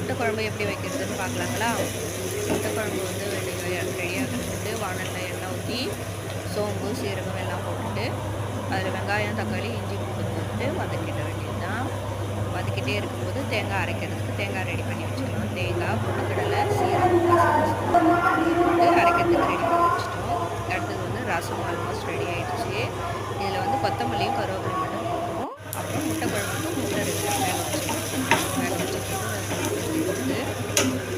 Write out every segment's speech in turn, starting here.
முட்டை குழம்பு எப்படி வைக்கிறதுன்னு பார்க்கலாங்களா? முட்டை குழம்பு வந்து ரெடியாகிறதுக்கு வானலில் எண்ணெய் ஊற்றி சோம்பு சீரகம் எல்லாம் போட்டுட்டு அதில் வெங்காயம் தக்காளி இஞ்சி பூண்டு போட்டு வதக்கிட வேண்டியது தான். வதக்கிட்டே இருக்கும்போது தேங்காய் அரைக்கிறதுக்கு தேங்காய் ரெடி பண்ணி வச்சுக்கலாம். தேங்காய் பொட்டுக்கடலை சீரகம் போட்டு அரைக்கிறதுக்கு ரெடி பண்ணி வச்சுட்டோம். அடுத்தது வந்து ரசம் ஆல்மோஸ்ட் ரெடி ஆகிடுச்சு. இதில் வந்து கொத்தமல்லியும் கருவேப்பிலையும் மட்டும் போடுவோம். அப்புறம் முட்டை குழம்புக்கு முட்டை வேக வச்சுட்டு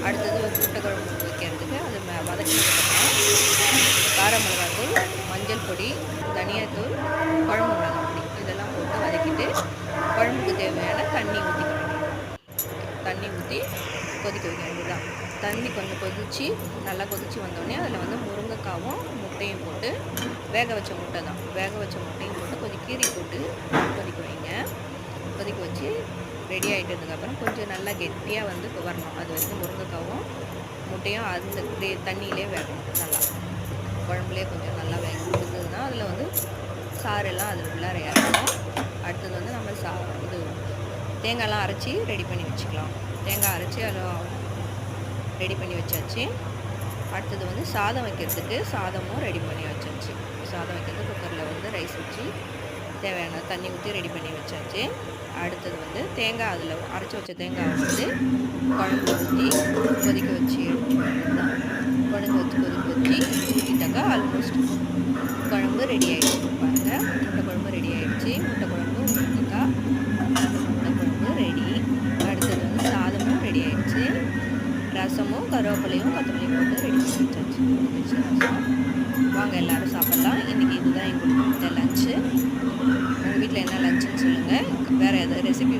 அடுத்தது முட்டை குழம்பு வைக்கிறதுக்கு அது வதக்கினதுக்கப்புறம் கார மிளகாத்தூள் மஞ்சள் பொடி தனியாத்தூள் குழம்பு மிளகாய் பொடி இதெல்லாம் போட்டு வதக்கிட்டு குழம்புக்கு தேவையான தண்ணி ஊற்றிக்க வேண்டியது. தண்ணி ஊற்றி கொதிக்க வைக்க வேண்டியதுதான். தண்ணி கொஞ்சம் கொதித்து நல்லா கொதித்து வந்தோடனே அதில் வந்து முருங்கைக்காவும் முட்டையும் போட்டு வேக வச்ச முட்டை தான் வேக வச்ச முட்டையும் போட்டு கொஞ்சம் கீரி போட்டு கொதிக்க வைங்க. கொதிக்க வச்சு ரெடி ஆகிட்டதுக்கப்புறம் கொஞ்சம் நல்லா கெட்டியாக வந்து வரணும். அது வரைக்கும் முருங்கைக்காவும் முட்டையும் அந்த தண்ணியிலே வேகணும். நல்லா குழம்புலேயே கொஞ்சம் நல்லா வேக கொடுத்ததுன்னா அதில் வந்து சாரெல்லாம் அதில் உள்ளார இறங்கணும். அடுத்தது வந்து நம்ம இது தேங்காய்லாம் அரைச்சி ரெடி பண்ணி வச்சுக்கலாம். தேங்காய் அரைச்சி அதில் ரெடி பண்ணி வச்சாச்சு. அடுத்தது வந்து சாதம் வைக்கிறதுக்கு சாதமும் ரெடி பண்ணி வச்சாச்சு. சாதம் வைக்கிறது குக்கரில் வந்து ரைஸ் வச்சு தேவையான தண்ணி ஊற்றி ரெடி பண்ணி வச்சாச்சு. அடுத்தது வந்து தேங்காய் அதில் அரைச்சி வச்ச தேங்காய் வந்து குழம்பு ஊற்றி கொதிக்க வச்சு குழம்பு வச்சு ஊற்றிட்டாக்கா ஆல்மோஸ்ட் குழம்பு ரெடி ஆகிடுச்சு. பாருங்கள், முட்டை குழம்பு ரெடி ஆகிடுச்சு. முட்டை குழம்பு ஊற்றிட்டாக்கா முட்டை குழம்பு ரெடி. அடுத்தது வந்து சாதமும் ரெடி ஆகிடுச்சு. ரசமும் கருவேப்பிலையும் கொத்தமல்லியும் போட்டு ரெடி பண்ணி வச்சாச்சு. ரசம் வாங்க எல்லோரும் சாப்பிட்லாம். இன்றைக்கி இதுதான் எங்களுக்கு லஞ்சு. உங்கள் வீட்டில் என்ன லஞ்சுன்னு சொல்லுங்கள். வேறு ஏதாவது ரெசிபி